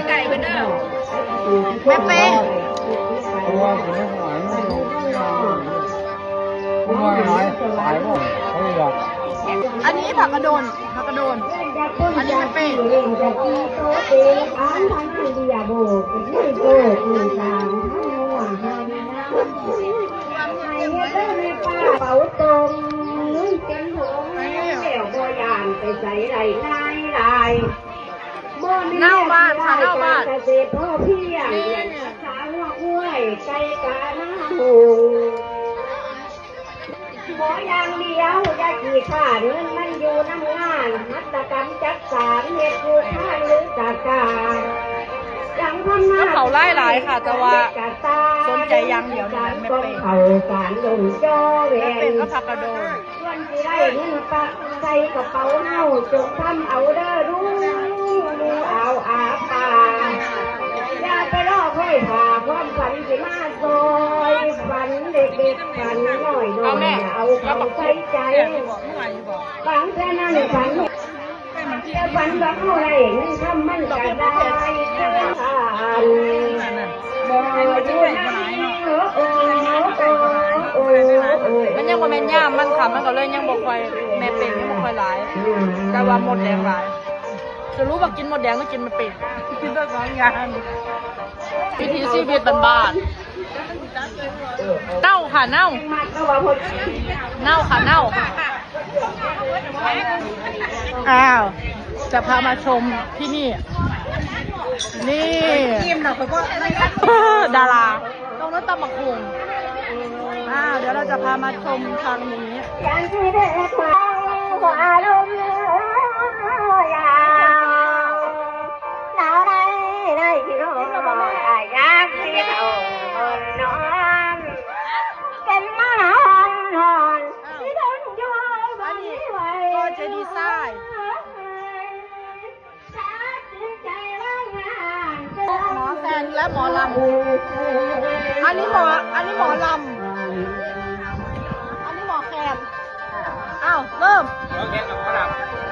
ไก่เป็นเด้อแม่เป้อันนี้ผักกระโดนอันนี้แม่เป้เป่าตรงเป็นหัวแก้วโบราณไปใส่ไรง่ายไรเน่าบ้านค่ะเน่าบ้านเกษตรพ่อเพียงสาวหัวกล้วยไก่กาหน้าหูหมออย่างเดียวยาขี่ขาดเงินมันอยู่น้ำงานมัตกรรมจักสารเหตุอยู่ข้างหรือจากการเขาไล่หลายค่ะแต่ว่าสนใจยังเดียวนี่แม่เป้เขาการลงจอเวร เป็นก็ผักกระโดนส่วนที่ได้เงินปะใส่กระเป๋าเน่าจงทำเอาเด้อรู้เอาอาปาอย่าไปรอค่อยผ่าความฝันสิมาซอยฝันเด็กๆฝันหน่อยๆเอาเขาใส่ใจบางแค่นั้นฝันฝันว่าเขาได้เงินทำมันก็ได้มันยังบ่แม่นย่ามมันค่ะมันก็เลยยังบ่ค่อยแม่เป็นยังบ่ค่อยหลายแต่ว่าหมดแดงหลายจะรู้ว่ากินหมดแดงหรือกินแม่เป็นกินได้สองอย่างวิถีชีวิตบ้านๆเน่าค่ะเน่าค่ะเน่าอ้าวจะพามาชมที่นี่ดาราตรงนั้นตำบักหุ่งเดี๋ยวเราจะพามาชมทางนี้อย่างที่ได้ฟังว่าอารมณ์ยาวหนาวได้ที่ร้องอยากที่เรานอนเป็นน้ำนอนที่ทนอยู่บ้านนี้ไว้ก็จะดีไซน์หมอแคนและหมอลำอันนี้หมอลำอันนี้หมอแคนอ้าวเริ่มหมอแคนกับหมอลำ